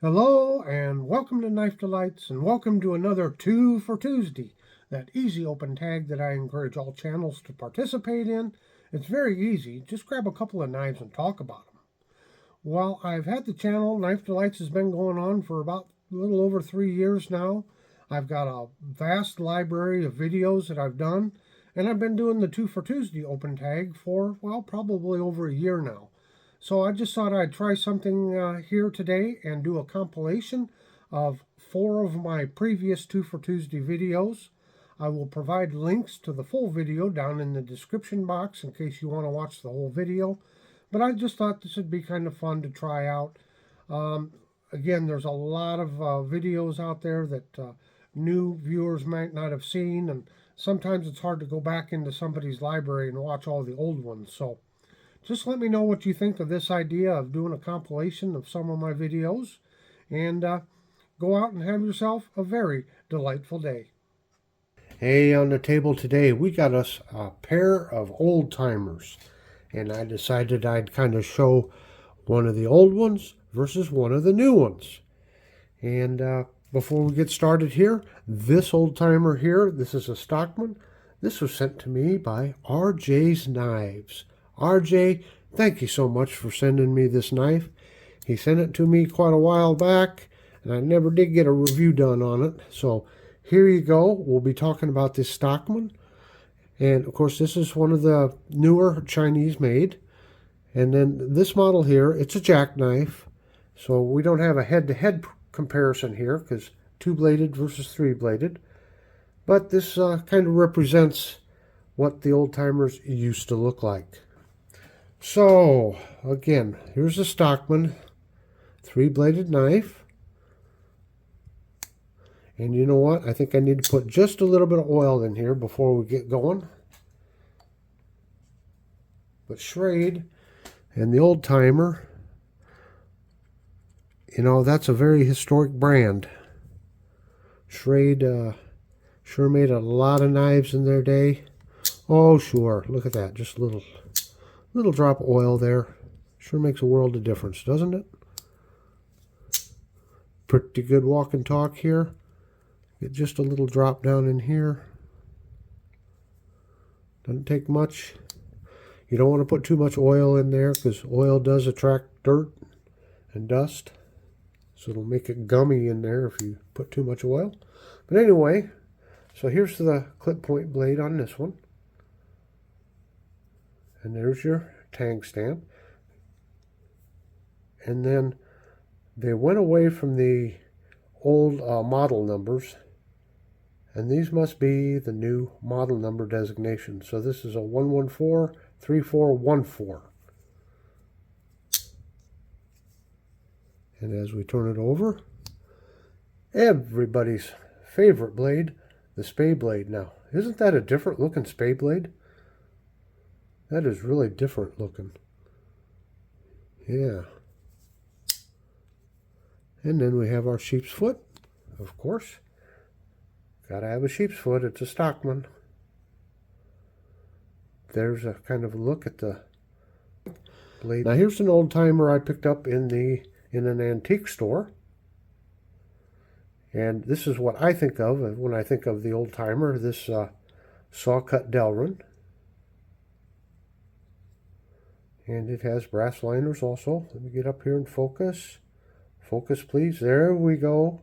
Hello and welcome to Knife Delights and welcome to another 2 for Tuesday, that easy open tag that I encourage all channels to participate in. It's very easy, just grab a couple of knives and talk about them. Well, I've had the channel, Knife Delights has been going on for about a little over 3 years now. I've got a vast library of videos that I've done, and I've been doing the 2 for Tuesday open tag for, well, probably over a year now. So I just thought I'd try something here today and do a compilation of 4 of my previous 2 for Tuesday videos. I will provide links to the full video down in the description box in case you want to watch the whole video. But I just thought this would be kind of fun to try out. Again, there's a lot of videos out there that new viewers might not have seen, and sometimes it's hard to go back into somebody's library and watch all the old ones. So just let me know what you think of this idea of doing a compilation of some of my videos, and go out and have yourself a very delightful day. Hey, on the table today we got us a pair of old timers, and I decided I'd kind of show one of the old ones versus one of the new ones. And before we get started here, this old timer here, this is a Stockman. This was sent to me by RJ's Knives. RJ, thank you so much for sending me this knife. He sent it to me quite a while back, and I never did get a review done on it. So here you go. We'll be talking about this Stockman. And, of course, this is one of the newer Chinese-made. And then this model here, it's a Jacknife. So we don't have a head-to-head comparison here because 2-bladed versus 3-bladed. But this kind of represents what the old-timers used to look like. So, again, here's a Stockman 3-bladed knife. And you know what? I think I need to put just a little bit of oil in here before we get going. But Schrade and the old timer, you know, that's a very historic brand. Schrade sure made a lot of knives in their day. Oh, sure. Look at that. Just a little drop of oil there. Sure makes a world of difference, doesn't it? Pretty good walk and talk here. Get just a little drop down in here. Doesn't take much. You don't want to put too much oil in there because oil does attract dirt and dust. So it'll make it gummy in there if you put too much oil. But anyway, so here's the clip point blade on this one. And there's your tang stamp. And then they went away from the old model numbers. And these must be the new model number designation. So this is a 114-3414. And as we turn it over, everybody's favorite blade, the spade blade. Now, isn't that a different looking spade blade? That is really different looking. Yeah. And then we have our sheep's foot, of course. Gotta have a sheep's foot. It's a Stockman. There's a kind of a look at the blade. Now here's an old timer I picked up in an antique store. And this is what I think of when I think of the old timer, this saw-cut Delrin. And it has brass liners also. Let me get up here and focus. Focus, please. There we go.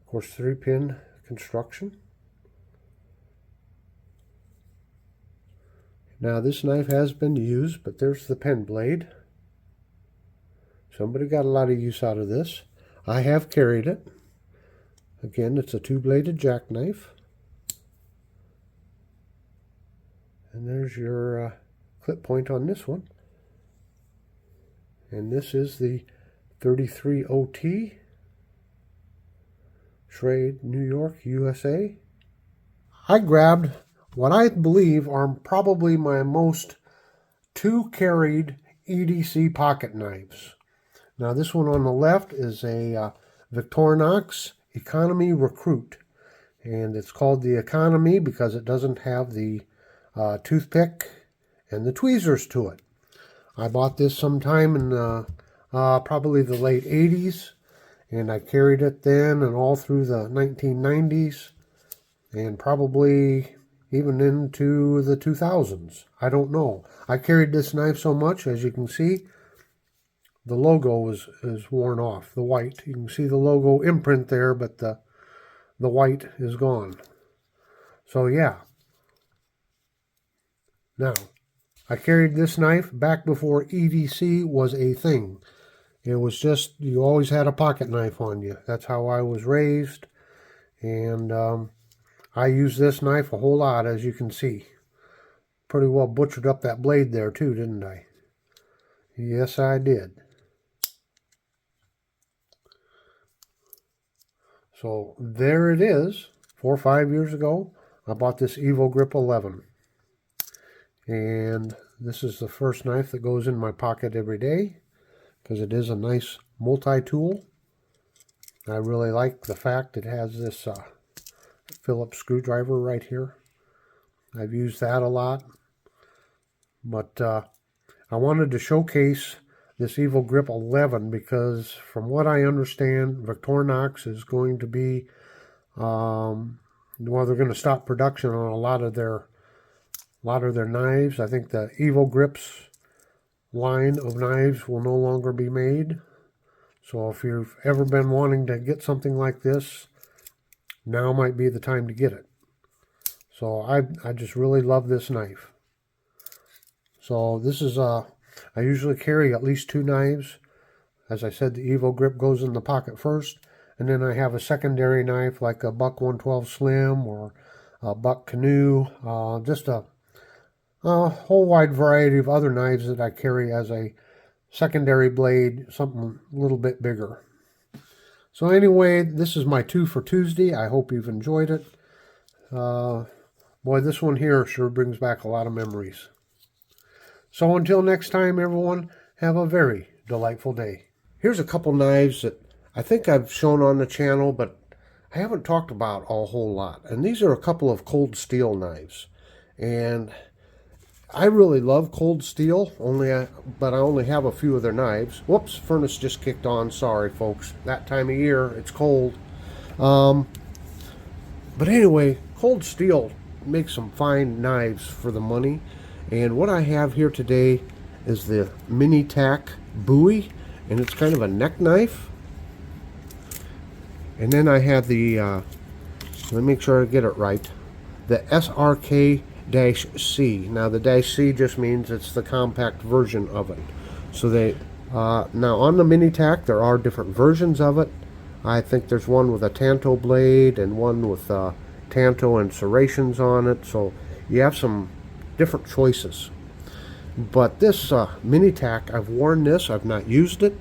Of course, 3-pin construction. Now, this knife has been used, but there's the pen blade. Somebody got a lot of use out of this. I have carried it. Again, it's a 2-bladed Jacknife. And there's your clip point on this one. And this is the 33 OT, Schrade, New York, USA. I grabbed what I believe are probably my most 2-carried EDC pocket knives. Now this one on the left is a Victorinox Economy Recruit. And it's called the Economy because it doesn't have the toothpick and the tweezers to it. I bought this sometime in probably the late 80s, and I carried it then and all through the 1990s, and probably even into the 2000s. I don't know. I carried this knife so much, as you can see, the logo is worn off, the white. You can see the logo imprint there, but the white is gone. So yeah. Now, I carried this knife back before EDC was a thing. It was just, you always had a pocket knife on you. That's how I was raised. And I used this knife a whole lot, as you can see. Pretty well butchered up that blade there too, didn't I? Yes, I did. So there it is. 4 or 5 years ago, I bought this Evogrip 11. And this is the first knife that goes in my pocket every day, because it is a nice multi-tool. I really like the fact it has this Phillips screwdriver right here. I've used that a lot. But I wanted to showcase this Evogrip 11 because from what I understand, Victorinox is going to be, well, they're going to stop production on a lot of their knives. I think the Evogrip's line of knives will no longer be made. So if you've ever been wanting to get something like this, now might be the time to get it. So I just really love this knife. So this is I usually carry at least 2 knives. As I said, the Evogrip goes in the pocket first, and then I have a secondary knife like a Buck 112 Slim or a Buck Canoe, just a whole wide variety of other knives that I carry as a secondary blade, something a little bit bigger. So anyway, this is my 2 for Tuesday. I hope you've enjoyed it. Boy, this one here sure brings back a lot of memories. So until next time, everyone, have a very delightful day. Here's a couple knives that I think I've shown on the channel, but I haven't talked about a whole lot. And these are a couple of cold steel knives. And I really love cold steel, but I only have a few of their knives. Whoops, furnace just kicked on. Sorry, folks. That time of year, it's cold. But anyway, cold steel makes some fine knives for the money. And what I have here today is the Mini Tack Bowie, and it's kind of a neck knife. And then I have the, let me make sure I get it right, the SRK-C. Now the -C just means it's the compact version of it. So now on the Mini Tack there are different versions of it. I think there's one with a tanto blade and one with tanto and serrations on it. So you have some different choices. But this Mini Tack, I've worn this. I've not used it,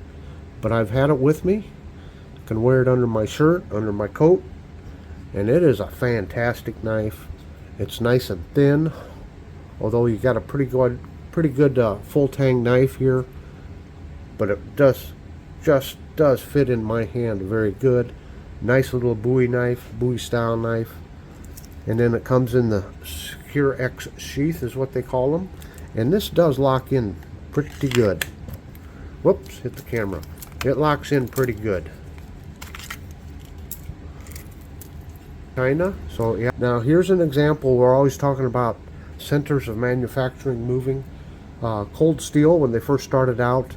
but I've had it with me. I can wear it under my shirt, under my coat, and it is a fantastic knife. It's nice and thin, although you got a pretty good full tang knife here, but it just does fit in my hand very good. Nice little Bowie knife, Bowie style knife. And then it comes in the Secure X sheath is what they call them. And this does lock in pretty good. Whoops, hit the camera. It locks in pretty good. China. So yeah. Now here's an example. We're always talking about centers of manufacturing moving. Cold Steel, when they first started out,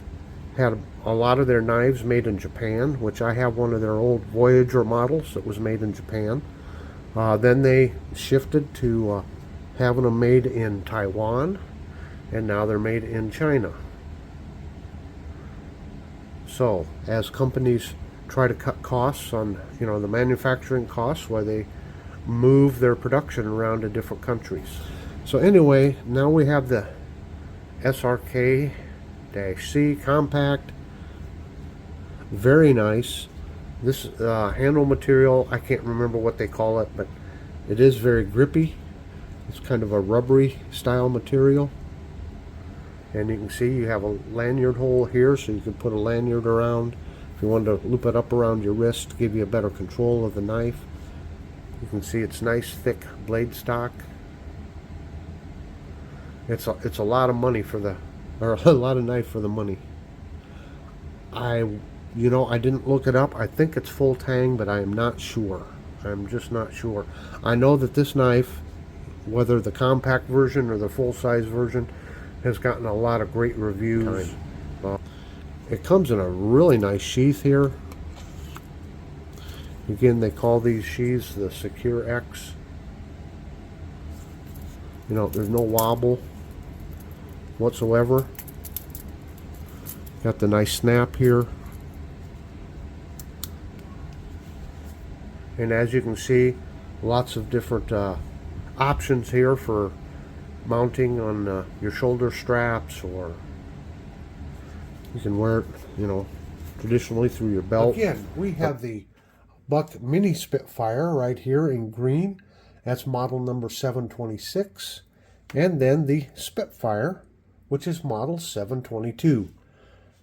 had a lot of their knives made in Japan, which I have one of their old Voyager models that was made in Japan. Then they shifted to having them made in Taiwan, and now they're made in China. So as companies try to cut costs on, the manufacturing costs, while they move their production around to different countries. So anyway, now we have the SRK-C compact. Very nice. This handle material, I can't remember what they call it, but it is very grippy. It's kind of a rubbery style material. And you can see you have a lanyard hole here, so you can put a lanyard around. If you want to loop it up around your wrist to give you a better control of the knife. You can see it's nice thick blade stock. It's a lot of money for the or a lot of knife for the money. I didn't look it up. I think it's full tang, but I am not sure. I'm just not sure. I know that this knife, whether the compact version or the full-size version, has gotten a lot of great reviews. It comes in a really nice sheath here. Again, they call these sheaths the Secure X. There's no wobble whatsoever. Got the nice snap here. And as you can see, lots of different options here for mounting on your shoulder straps, or you can wear it, traditionally through your belt. Again, we have the Buck Mini Spitfire right here in green. That's model number 726. And then the Spitfire, which is model 722.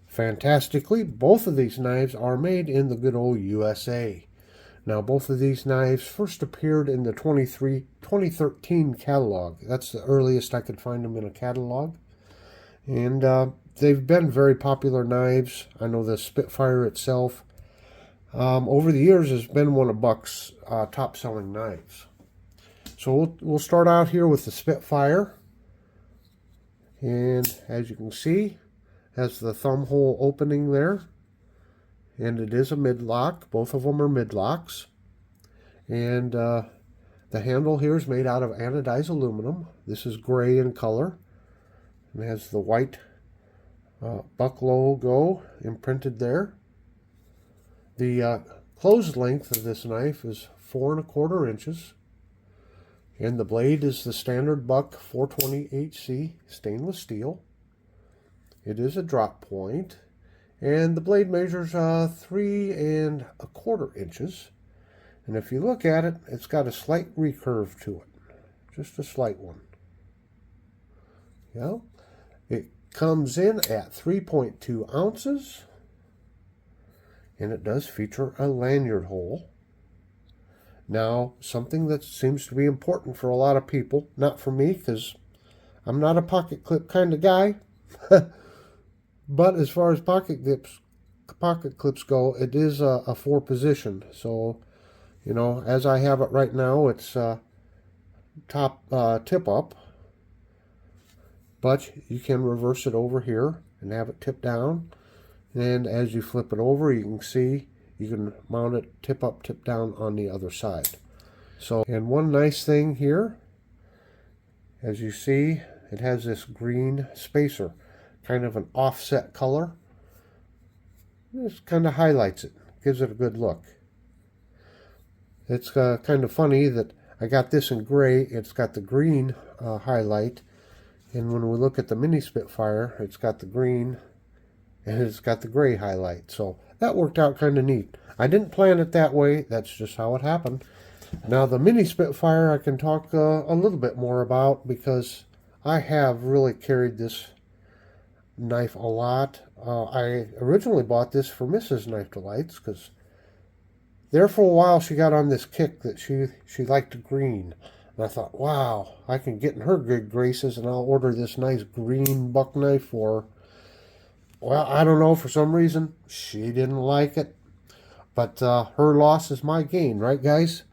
Fantastically, both of these knives are made in the good old USA. Now, both of these knives first appeared in the 2013 catalog. That's the earliest I could find them in a catalog. And they've been very popular knives. I know the Spitfire itself, over the years, has been one of Buck's top-selling knives. So we'll start out here with the Spitfire. And as you can see, has the thumb hole opening there. And it is a mid-lock. Both of them are mid-locks. And the handle here is made out of anodized aluminum. This is gray in color. And it has the white Buck logo imprinted there. The closed length of this knife is 4 1/4 inches. And the blade is the standard Buck 420HC stainless steel. It is a drop point. And the blade measures 3 1/4 inches. And if you look at it, it's got a slight recurve to it. Just a slight one. Yeah. It comes in at 3.2 ounces. And it does feature a lanyard hole. Now, something that seems to be important for a lot of people, not for me, because I'm not a pocket clip kind of guy. But as far as pocket clips go, it is a 4-position. So, as I have it right now, it's top tip up. But you can reverse it over here and have it tip down. And as you flip it over, you can see you can mount it tip up, tip down on the other side. So, and one nice thing here, as you see, it has this green spacer, kind of an offset color. This kind of highlights it, gives it a good look. It's kind of funny that I got this in gray. It's got the green highlight, and when we look at the Mini Spitfire, it's got the green and it's got the gray highlight. So that worked out kind of neat. I didn't plan it that way. That's just how it happened. Now the Mini Spitfire I can talk a little bit more about, because I have really carried this knife a lot. I originally bought this for Mrs. Knife Delights, because there for a while she got on this kick that she liked green. And I thought, wow, I can get in her good graces and I'll order this nice green buck knife for her. Well, I don't know, for some reason she didn't like it. But her loss is my gain, right guys?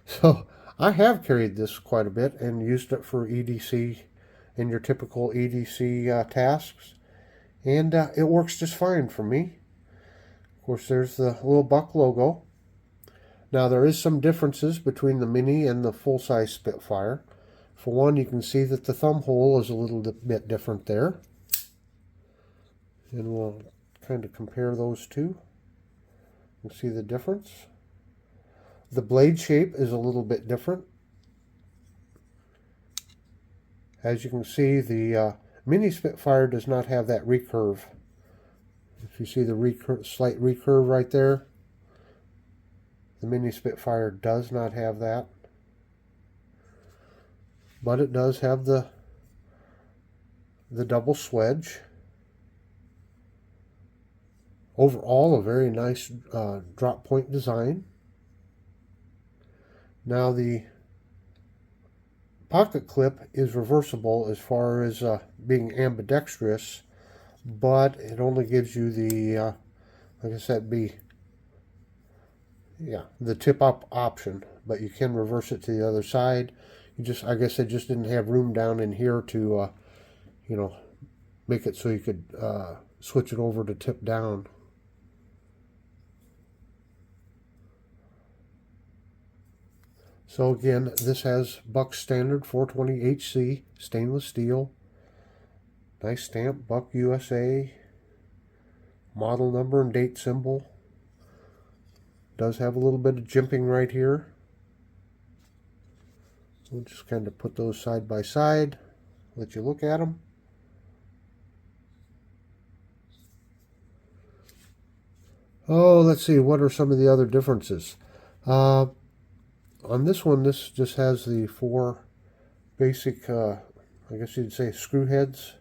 So I have carried this quite a bit and used it for EDC and your typical EDC tasks. And it works just fine for me. Of course, there's the little Buck logo. Now, there is some differences between the Mini and the full-size Spitfire. For one, you can see that the thumb hole is a little bit different there. And we'll kind of compare those two. You see the difference. The blade shape is a little bit different. As you can see, the Mini Spitfire does not have that recurve. If you see the slight recurve right there, the Mini Spitfire does not have that. But it does have the double swedge. Overall, a very nice drop point design. Now the pocket clip is reversible as far as being ambidextrous. but it only gives you the, like I said, the tip up option, but you can reverse it to the other side. I guess they just didn't have room down in here to, make it so you could switch it over to tip down. So again, this has Buck Standard 420 HC stainless steel. Nice stamp, Buck USA. Model number and date symbol. Does have a little bit of jimping right here. We'll just kind of put those side by side, let you look at them. Oh, let's see, what are some of the other differences? On this one, this just has the 4 basic, I guess you'd say, screw heads,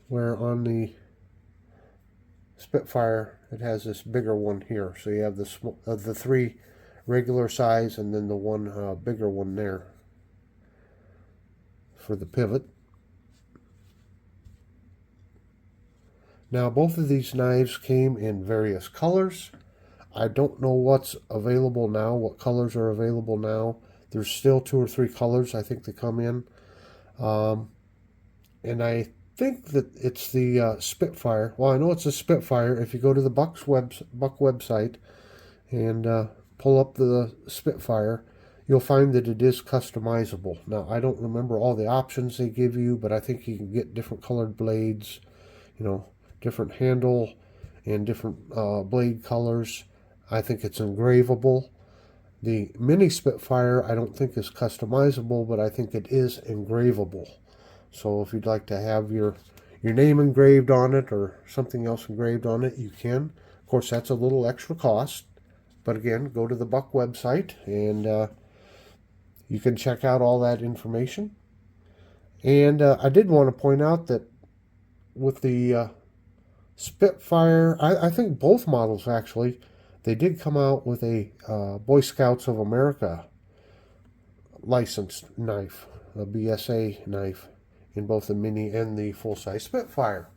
where on the Spitfire it has this bigger one here. So you have the 3 regular size and then the one bigger one there for the pivot. Now both of these knives came in various colors. I don't know what's available now, what colors are available now. There's still 2 or 3 colors I think that come in. And I think that it's the Spitfire. Well, I know it's a Spitfire. If you go to the Buck website and pull up the Spitfire, you'll find that it is customizable. Now, I don't remember all the options they give you, but I think you can get different colored blades, different handle and different blade colors. I think it's engravable. The mini Spitfire I don't think is customizable, but I think it is engravable. So if you'd like to have your name engraved on it or something else engraved on it, you can. Of course, that's a little extra cost. But again, go to the Buck website and you can check out all that information. And I did want to point out that with the Spitfire, I think both models actually, they did come out with a Boy Scouts of America licensed knife, a BSA knife, in both the mini and the full-size Spitfire.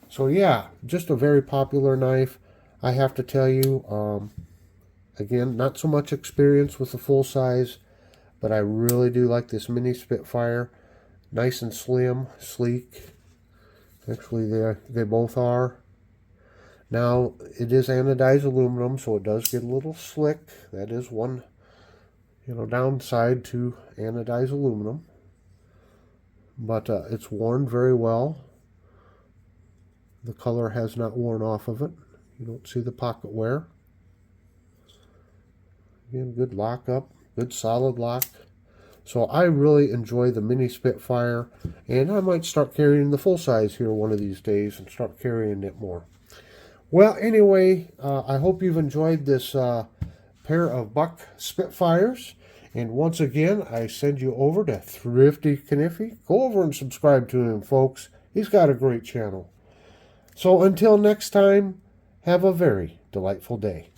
So yeah, just a very popular knife. I have to tell you, again, not so much experience with the full-size, but I really do like this mini Spitfire. Nice and slim, sleek. Actually, they both are. Now, it is anodized aluminum, so it does get a little slick. That is one, downside to anodized aluminum. But it's worn very well. The color has not worn off of it. You don't see the pocket wear. Again, good lockup, good solid lock. So I really enjoy the mini Spitfire, and I might start carrying the full size here one of these days and start carrying it more. Well, anyway, I hope you've enjoyed this pair of Buck Spitfires. And once again, I send you over to Thrifty Kniffy. Go over and subscribe to him, folks. He's got a great channel. So until next time, have a very delightful day.